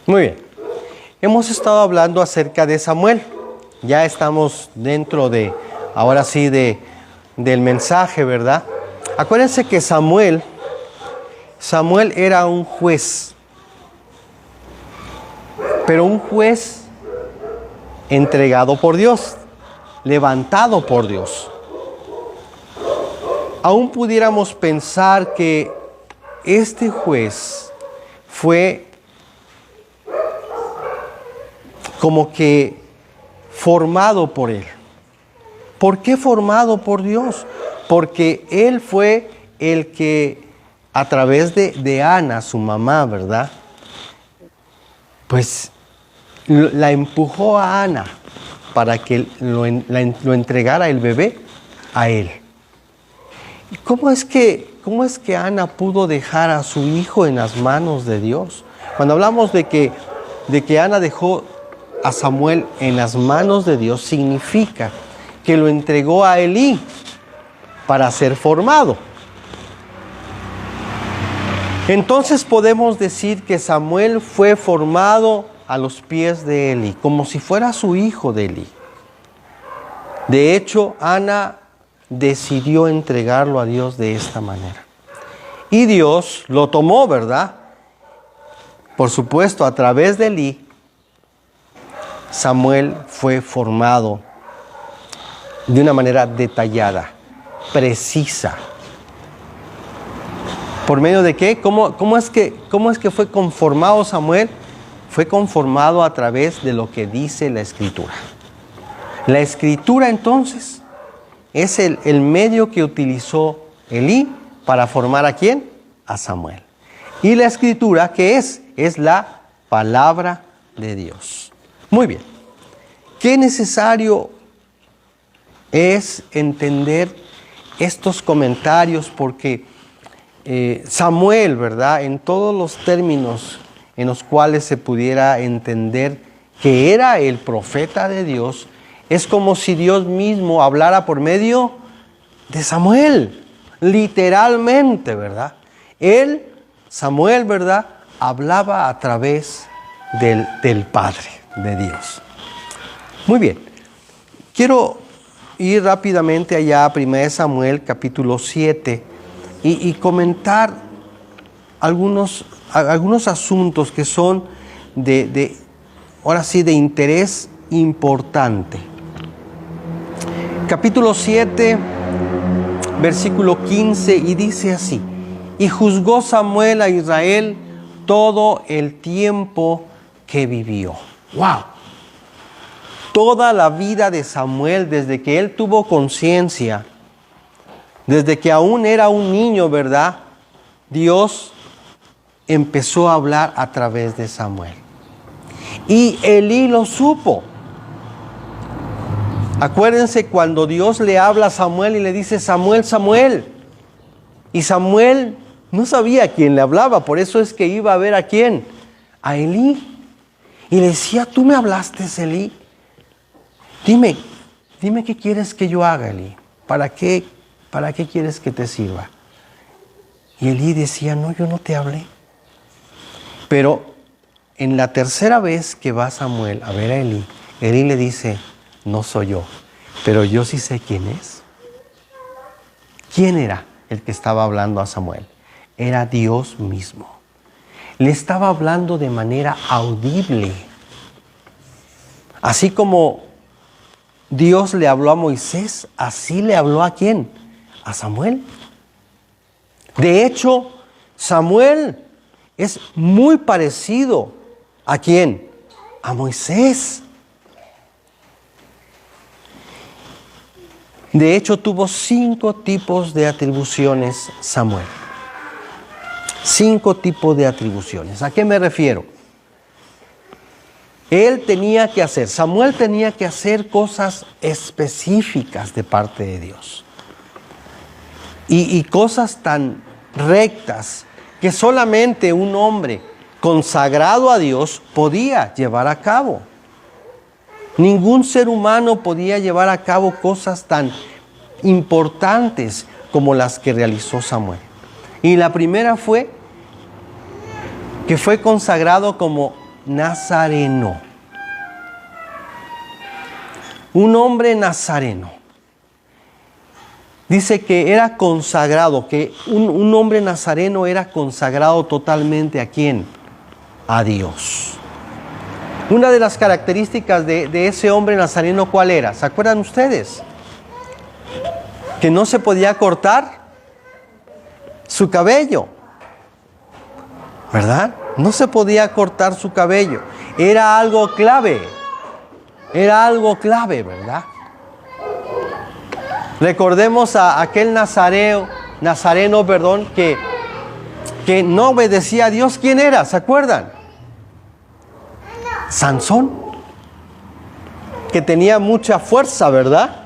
Muy bien. Hemos estado hablando acerca de Samuel. Ya estamos dentro de, ahora sí, del mensaje, ¿verdad? Acuérdense que Samuel era un juez. Pero un juez entregado por Dios, levantado por Dios. Aún pudiéramos pensar que este juez fue como que formado por él. ¿Por qué formado por Dios? Porque él fue el que a través de Ana, su mamá, ¿verdad? Pues la empujó a Ana para que lo entregara el bebé a él. ¿Cómo es que Ana pudo dejar a su hijo en las manos de Dios? Cuando hablamos de que Ana dejó a Samuel en las manos de Dios, significa que lo entregó a Elí para ser formado. Entonces podemos decir que Samuel fue formado a los pies de Elí, como si fuera su hijo de Elí. De hecho, Ana decidió entregarlo a Dios de esta manera. Y Dios lo tomó, ¿verdad? Por supuesto, a través de Elí, Samuel fue formado de una manera detallada, precisa. ¿Por medio de qué? ¿Cómo es que fue conformado Samuel? Fue conformado a través de lo que dice la Escritura. La Escritura, entonces, es el medio que utilizó Elí para formar ¿a quién? A Samuel. Y la Escritura, ¿qué es? Es la palabra de Dios. Muy bien. Qué necesario es entender estos comentarios porque Samuel, ¿verdad? En todos los términos en los cuales se pudiera entender que era el profeta de Dios, es como si Dios mismo hablara por medio de Samuel, literalmente, ¿verdad? Samuel, ¿verdad? Hablaba a través del Padre de Dios. Muy bien, quiero ir rápidamente allá a 1 Samuel capítulo 7 y comentar algunos asuntos que son ahora sí, de interés importante. Capítulo 7, versículo 15, y dice así: y juzgó Samuel a Israel todo el tiempo que vivió. ¡Wow! Toda la vida de Samuel, desde que él tuvo conciencia, desde que aún era un niño, ¿verdad? Dios empezó a hablar a través de Samuel. Y Elí lo supo. Acuérdense cuando Dios le habla a Samuel y le dice: Samuel, Samuel. Y Samuel no sabía a quién le hablaba, por eso es que iba a ver a quién, a Elí. Y le decía: ¿tú me hablaste, Elí? Dime qué quieres que yo haga, Elí. ¿Para qué quieres que te sirva? Y Elí decía: no, yo no te hablé. Pero en la tercera vez que va Samuel a ver a Elí, Elí le dice: no soy yo, pero yo sí sé quién es. ¿Quién era el que estaba hablando a Samuel? Era Dios mismo. Le estaba hablando de manera audible. Así como Dios le habló a Moisés, así le habló ¿a quién? A Samuel. De hecho, Samuel es muy parecido ¿a quién? A Moisés. De hecho, tuvo 5 tipos de atribuciones Samuel. 5 tipos de atribuciones. ¿A qué me refiero? Samuel tenía que hacer cosas específicas de parte de Dios. Y cosas tan rectas que solamente un hombre consagrado a Dios podía llevar a cabo. Ningún ser humano podía llevar a cabo cosas tan importantes como las que realizó Samuel. Y la primera fue que fue consagrado como nazareno. Un hombre nazareno. Dice que era consagrado, que un hombre nazareno era consagrado totalmente ¿a quién? A Dios. Una de las características de ese hombre nazareno, ¿cuál era? ¿Se acuerdan ustedes? Que no se podía cortar su cabello, ¿verdad? No se podía cortar su cabello. Era algo clave. Era algo clave, ¿verdad? Recordemos a aquel nazareno, que no obedecía a Dios. ¿Quién era? ¿Se acuerdan? Sansón, que tenía mucha fuerza, ¿verdad?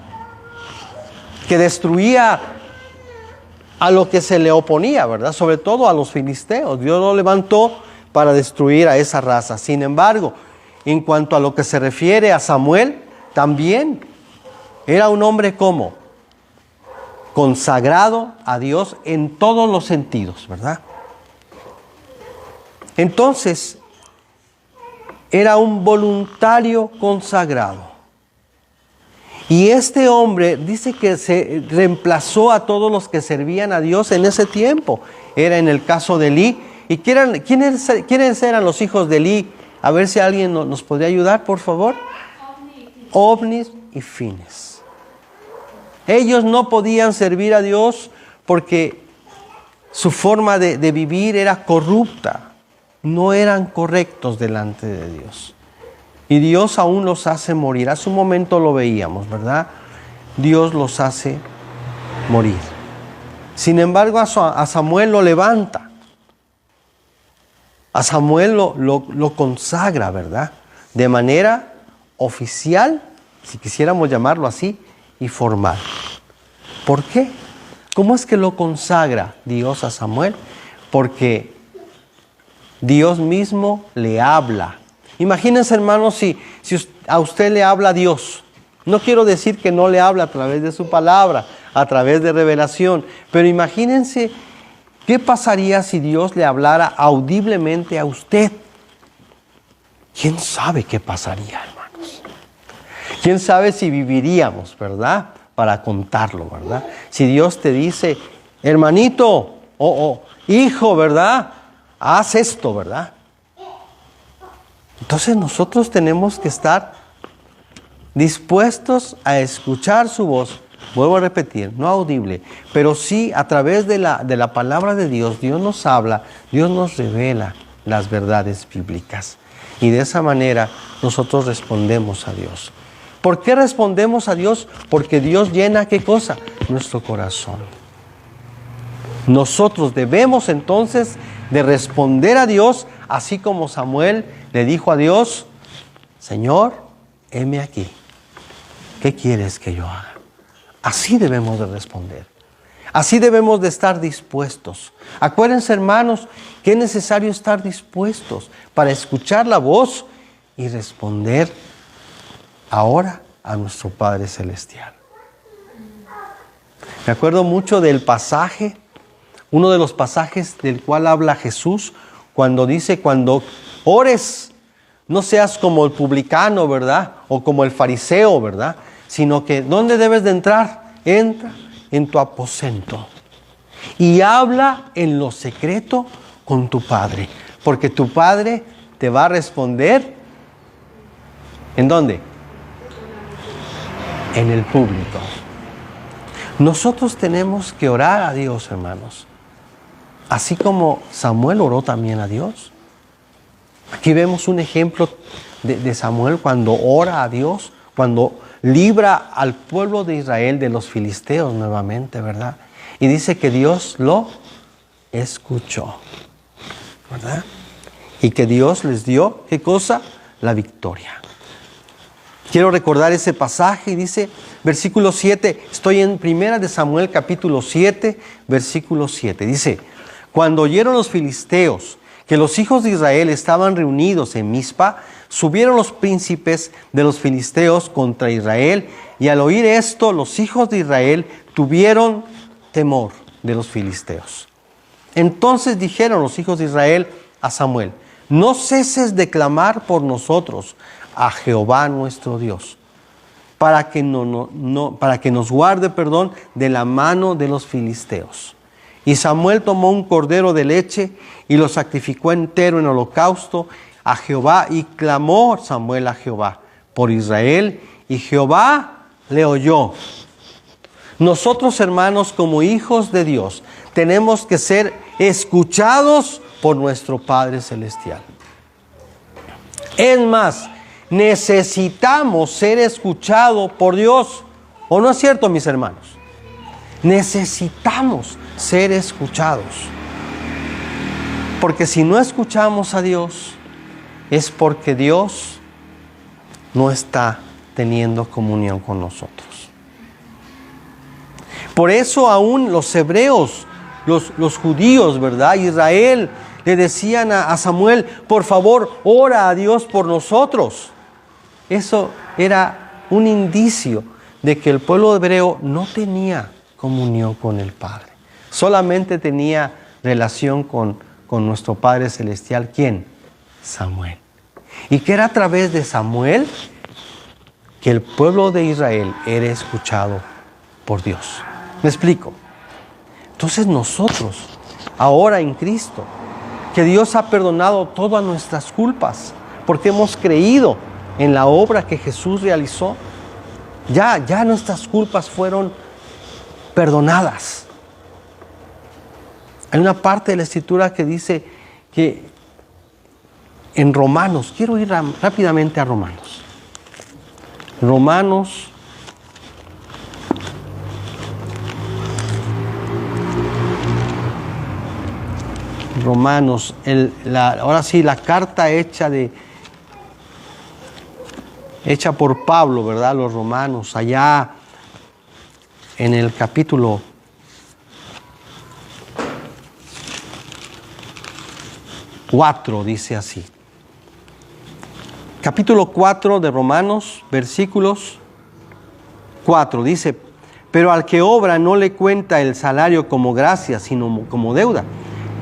Que destruía a lo que se le oponía, ¿verdad? Sobre todo a los filisteos. Dios lo levantó para destruir a esa raza. Sin embargo, en cuanto a lo que se refiere a Samuel, también era un hombre como consagrado a Dios en todos los sentidos, ¿verdad? Entonces, era un voluntario consagrado. Y este hombre dice que se reemplazó a todos los que servían a Dios en ese tiempo. Era en el caso de Elí. ¿Y quiénes eran los hijos de Elí? A ver si alguien nos podría ayudar, por favor. Ofni y Finés. Ellos no podían servir a Dios porque su forma de vivir era corrupta. No eran correctos delante de Dios. Y Dios aún los hace morir. Hace un momento lo veíamos, ¿verdad? Dios los hace morir. Sin embargo, a Samuel lo levanta. A Samuel lo consagra, ¿verdad? De manera oficial, si quisiéramos llamarlo así, y formal. ¿Por qué? ¿Cómo es que lo consagra Dios a Samuel? Porque Dios mismo le habla. Imagínense, hermanos, si a usted le habla Dios. No quiero decir que no le habla a través de su palabra, a través de revelación, pero imagínense qué pasaría si Dios le hablara audiblemente a usted. ¿Quién sabe qué pasaría, hermanos? ¿Quién sabe si viviríamos, verdad? Para contarlo, ¿verdad? Si Dios te dice, hermanito, hijo, ¿verdad? Haz esto, ¿verdad? Entonces nosotros tenemos que estar dispuestos a escuchar su voz. Vuelvo a repetir, no audible, pero sí a través de la palabra de Dios. Dios nos habla, Dios nos revela las verdades bíblicas. Y de esa manera nosotros respondemos a Dios. ¿Por qué respondemos a Dios? Porque Dios llena, ¿qué cosa? Nuestro corazón. Nosotros debemos entonces de responder a Dios, así como Samuel le dijo a Dios, Señor, heme aquí. ¿Qué quieres que yo haga? Así debemos de responder. Así debemos de estar dispuestos. Acuérdense, hermanos, que es necesario estar dispuestos para escuchar la voz y responder ahora a nuestro Padre Celestial. Me acuerdo mucho del pasaje, uno de los pasajes del cual habla Jesús, cuando dice, cuando ores, no seas como el publicano, ¿verdad? O como el fariseo, ¿verdad? Sino que, ¿dónde debes de entrar? Entra en tu aposento y habla en lo secreto con tu Padre, porque tu Padre te va a responder, ¿en dónde? En el público. Nosotros tenemos que orar a Dios, hermanos, así como Samuel oró también a Dios. Aquí vemos un ejemplo de Samuel cuando ora a Dios, cuando libra al pueblo de Israel de los filisteos nuevamente, ¿verdad? Y dice que Dios lo escuchó, ¿verdad? Y que Dios les dio, ¿qué cosa? La victoria. Quiero recordar ese pasaje y dice, versículo 7, estoy en 1 de Samuel capítulo 7, versículo 7. Dice, cuando oyeron los filisteos que los hijos de Israel estaban reunidos en Mizpa, subieron los príncipes de los filisteos contra Israel, y al oír esto, los hijos de Israel tuvieron temor de los filisteos. Entonces dijeron los hijos de Israel a Samuel, no ceses de clamar por nosotros a Jehová nuestro Dios, para que nos guarde, de la mano de los filisteos. Y Samuel tomó un cordero de leche y lo sacrificó entero en holocausto a Jehová, y clamó Samuel a Jehová por Israel, y Jehová le oyó. Nosotros, hermanos, como hijos de Dios, tenemos que ser escuchados por nuestro Padre Celestial. Es más, necesitamos ser escuchados por Dios. ¿O no es cierto, mis hermanos? Necesitamos ser escuchados. Porque si no escuchamos a Dios, es porque Dios no está teniendo comunión con nosotros. Por eso aún los hebreos, los judíos, ¿verdad? Israel, le decían a Samuel, por favor, ora a Dios por nosotros. Eso era un indicio de que el pueblo hebreo no tenía comunión con el Padre. Solamente tenía relación con nuestro Padre Celestial. ¿Quién? Samuel. Y que era a través de Samuel que el pueblo de Israel era escuchado por Dios. ¿Me explico? Entonces nosotros, ahora en Cristo, que Dios ha perdonado todas nuestras culpas, porque hemos creído en la obra que Jesús realizó, ya nuestras culpas fueron perdonadas. Hay una parte de la Escritura que dice que en Romanos, quiero ir rápidamente a Romanos. Romanos ahora sí, la carta hecha por Pablo, ¿verdad? Los romanos, allá en el capítulo 4, dice así. Capítulo 4 de Romanos, versículos 4, dice: pero al que obra no le cuenta el salario como gracia, sino como deuda.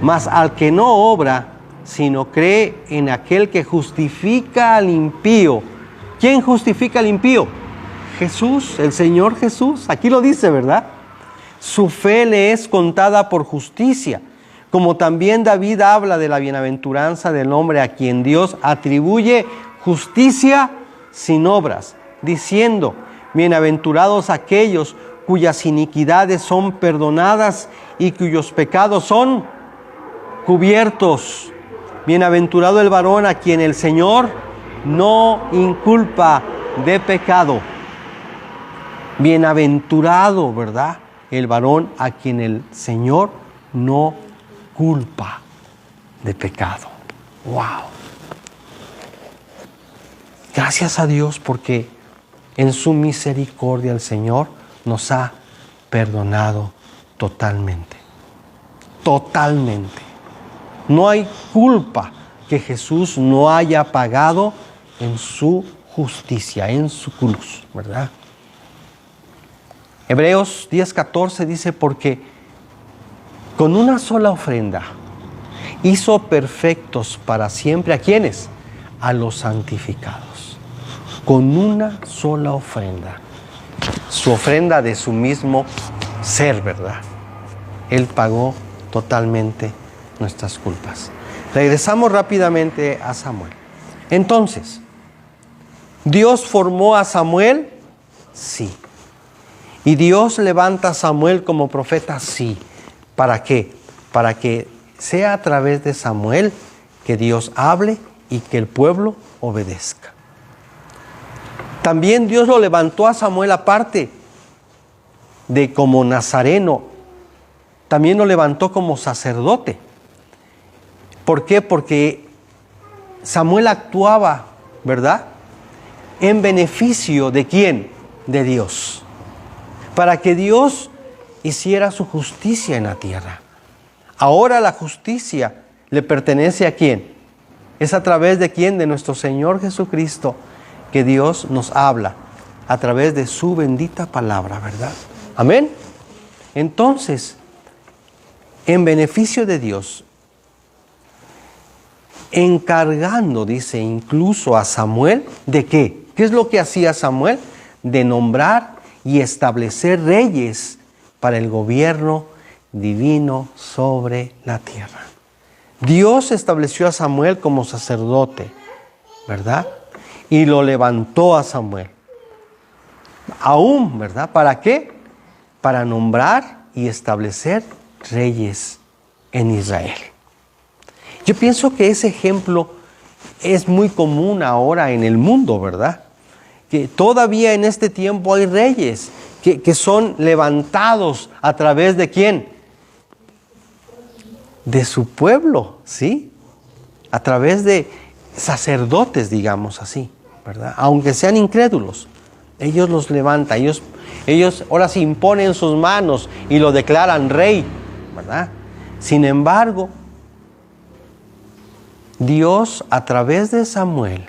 Mas al que no obra, sino cree en aquel que justifica al impío. ¿Quién justifica al impío? Jesús, el Señor Jesús. Aquí lo dice, ¿verdad? Su fe le es contada por justicia. Como también David habla de la bienaventuranza del hombre a quien Dios atribuye justicia sin obras, diciendo: bienaventurados aquellos cuyas iniquidades son perdonadas y cuyos pecados son cubiertos. Bienaventurado el varón a quien el Señor no inculpa de pecado. Bienaventurado, ¿verdad? El varón a quien el Señor no culpa de pecado. ¡Wow! Gracias a Dios, porque en su misericordia el Señor nos ha perdonado totalmente. Totalmente. No hay culpa que Jesús no haya pagado en su justicia, en su cruz, ¿verdad? Hebreos 10:14 dice: porque con una sola ofrenda hizo perfectos para siempre. ¿A quiénes? A los santificados. Con una sola ofrenda. Su ofrenda de su mismo ser, ¿verdad? Él pagó totalmente nuestras culpas. Regresamos rápidamente a Samuel. Entonces, ¿Dios formó a Samuel? Sí. ¿Y Dios levanta a Samuel como profeta? Sí. ¿Para qué? Para que sea a través de Samuel que Dios hable y que el pueblo obedezca. También Dios lo levantó a Samuel, aparte de como nazareno, también lo levantó como sacerdote. ¿Por qué? Porque Samuel actuaba, ¿verdad?, en beneficio de ¿quién? De Dios. Para que Dios hiciera su justicia en la tierra. Ahora la justicia le pertenece ¿a quién? Es a través de ¿quién? De nuestro Señor Jesucristo, que Dios nos habla a través de su bendita palabra, ¿verdad? Amén. Entonces, en beneficio de Dios, encargando, dice, incluso a Samuel, ¿de qué? ¿Qué es lo que hacía Samuel? De nombrar y establecer reyes para el gobierno divino sobre la tierra. Dios estableció a Samuel como sacerdote, ¿verdad? Y lo levantó a Samuel. Aún, ¿verdad? ¿Para qué? Para nombrar y establecer reyes en Israel. Yo pienso que ese ejemplo es muy común ahora en el mundo, ¿verdad? Que todavía en este tiempo hay reyes que son levantados a través de ¿quién? De su pueblo, ¿sí? A través de sacerdotes, digamos así, ¿verdad? Aunque sean incrédulos, ellos los levantan, ellos ahora se imponen sus manos y lo declaran rey, ¿verdad? Sin embargo, Dios a través de Samuel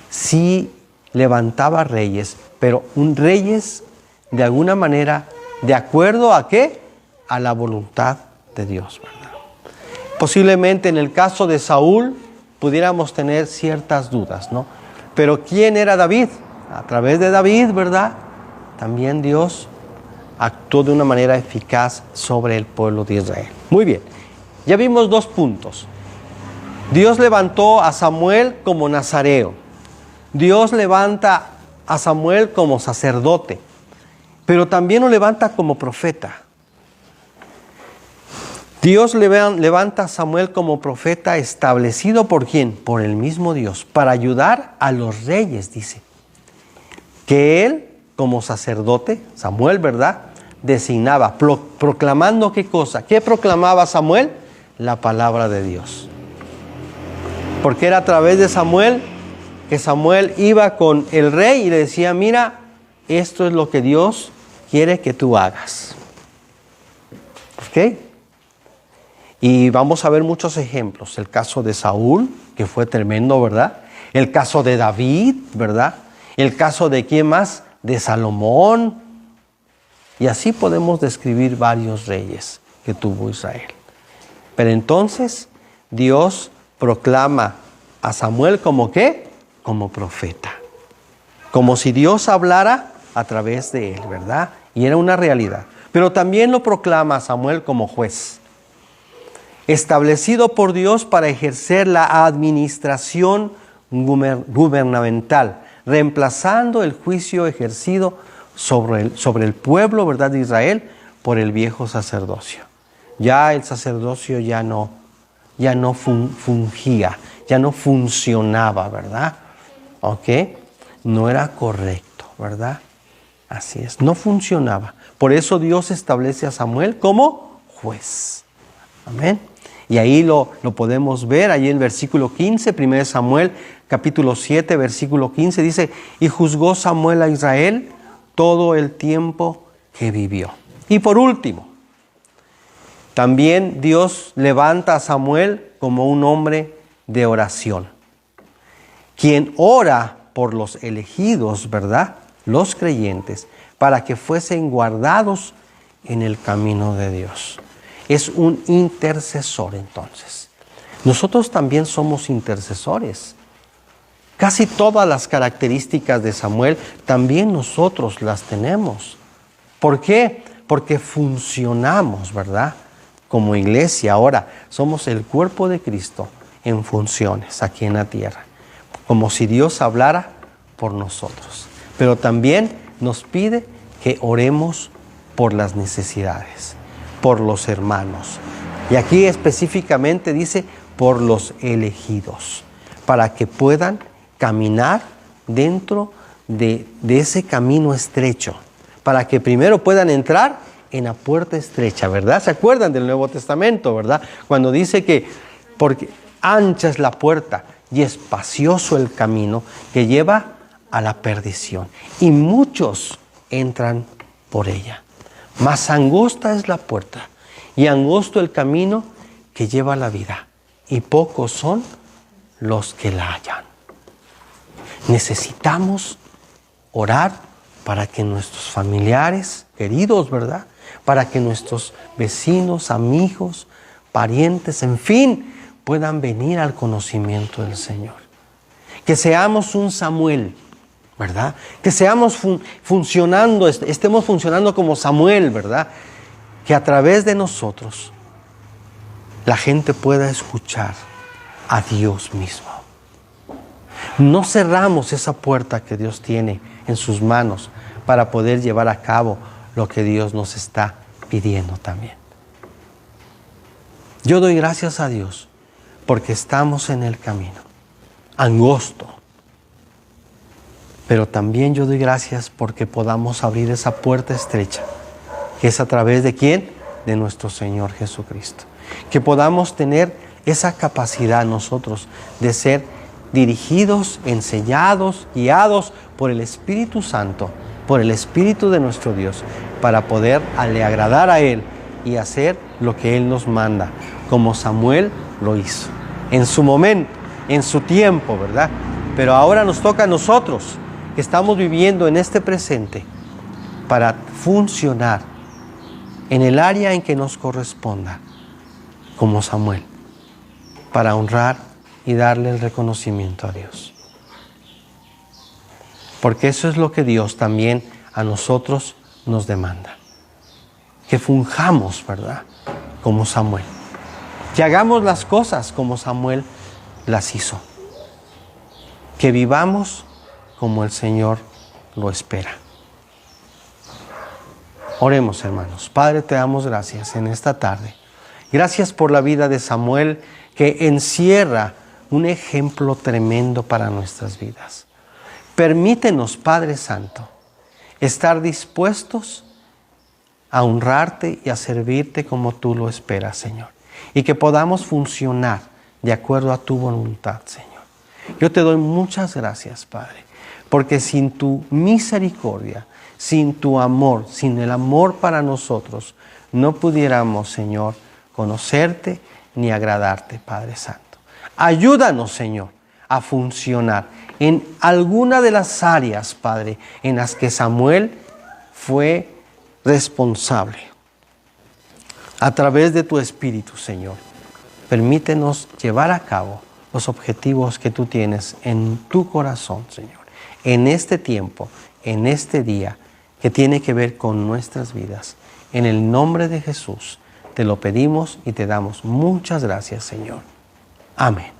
sí levantaba reyes, pero reyes de alguna manera de acuerdo a ¿qué? A la voluntad de Dios, ¿verdad? Posiblemente en el caso de Saúl pudiéramos tener ciertas dudas, ¿no? Pero ¿quién era David? A través de David, ¿verdad? También Dios actuó de una manera eficaz sobre el pueblo de Israel. Muy bien, ya vimos 2 puntos. Dios levantó a Samuel como nazareo. Dios levanta a Samuel como sacerdote, pero también lo levanta como profeta. Dios levanta a Samuel como profeta establecido ¿por quién? Por el mismo Dios, para ayudar a los reyes, dice. Que él, como sacerdote, Samuel, ¿verdad? Designaba, proclamando ¿qué cosa? ¿Qué proclamaba Samuel? La palabra de Dios. Porque era a través de Samuel que Samuel iba con el rey y le decía, mira, esto es lo que Dios quiere que tú hagas. ¿Ok? Y vamos a ver muchos ejemplos. El caso de Saúl, que fue tremendo, ¿verdad? El caso de David, ¿verdad? El caso de ¿quién más? De Salomón. Y así podemos describir varios reyes que tuvo Israel. Pero entonces Dios proclama a Samuel como ¿qué? Como profeta. Como si Dios hablara a través de él, ¿verdad? Y era una realidad. Pero también lo proclama a Samuel como juez, establecido por Dios para ejercer la administración gubernamental, reemplazando el juicio ejercido sobre el pueblo, ¿verdad?, de Israel por el viejo sacerdocio. Ya el sacerdocio ya no fungía, ya no funcionaba, ¿verdad? ¿Ok? No era correcto, ¿verdad? Así es, no funcionaba. Por eso Dios establece a Samuel como juez. Amén. Y ahí lo podemos ver, ahí en el versículo 15, 1 Samuel, capítulo 7, versículo 15, dice, y juzgó Samuel a Israel todo el tiempo que vivió. Y por último, también Dios levanta a Samuel como un hombre de oración, quien ora por los elegidos, ¿verdad?, los creyentes, para que fuesen guardados en el camino de Dios. Es un intercesor entonces. Nosotros también somos intercesores. Casi todas las características de Samuel también nosotros las tenemos. ¿Por qué? Porque funcionamos, ¿verdad?, como iglesia. Ahora somos el cuerpo de Cristo en funciones aquí en la tierra. Como si Dios hablara por nosotros. Pero también nos pide que oremos por las necesidades, por los hermanos. Y aquí específicamente dice por los elegidos, para que puedan caminar dentro de ese camino estrecho, para que primero puedan entrar en la puerta estrecha, ¿verdad? ¿Se acuerdan del Nuevo Testamento, verdad? Cuando dice que porque ancha es la puerta y espacioso el camino que lleva a la perdición, y muchos entran por ella. Mas angosta es la puerta y angosto el camino que lleva a la vida, y pocos son los que la hallan. Necesitamos orar para que nuestros familiares queridos, ¿verdad?, para que nuestros vecinos, amigos, parientes, en fin, puedan venir al conocimiento del Señor. Que seamos un Samuel, ¿verdad? Que seamos estemos funcionando como Samuel, ¿verdad? Que a través de nosotros la gente pueda escuchar a Dios mismo. No cerramos esa puerta que Dios tiene en sus manos para poder llevar a cabo lo que Dios nos está pidiendo también. Yo doy gracias a Dios porque estamos en el camino angosto. Pero también yo doy gracias porque podamos abrir esa puerta estrecha, que es a través de ¿quién? De nuestro Señor Jesucristo. Que podamos tener esa capacidad nosotros de ser dirigidos, enseñados, guiados por el Espíritu Santo, por el Espíritu de nuestro Dios, para poder agradar a Él y hacer lo que Él nos manda, como Samuel lo hizo. En su momento, en su tiempo, ¿verdad? Pero ahora nos toca a nosotros, que estamos viviendo en este presente, para funcionar en el área en que nos corresponda, como Samuel, para honrar y darle el reconocimiento a Dios. Porque eso es lo que Dios también a nosotros nos demanda. Que funjamos, ¿verdad? Como Samuel. Que hagamos las cosas como Samuel las hizo. Que vivamos como el Señor lo espera. Oremos, hermanos. Padre, te damos gracias en esta tarde. Gracias por la vida de Samuel, que encierra un ejemplo tremendo para nuestras vidas. Permítenos, Padre Santo, estar dispuestos a honrarte y a servirte como tú lo esperas, Señor. Y que podamos funcionar de acuerdo a tu voluntad, Señor. Yo te doy muchas gracias, Padre, porque sin tu misericordia, sin tu amor, sin el amor para nosotros, no pudiéramos, Señor, conocerte ni agradarte, Padre Santo. Ayúdanos, Señor, a funcionar en alguna de las áreas, Padre, en las que Samuel fue responsable. A través de tu Espíritu, Señor, permítenos llevar a cabo los objetivos que tú tienes en tu corazón, Señor, en este tiempo, en este día, que tiene que ver con nuestras vidas. En el nombre de Jesús te lo pedimos y te damos muchas gracias, Señor. Amén.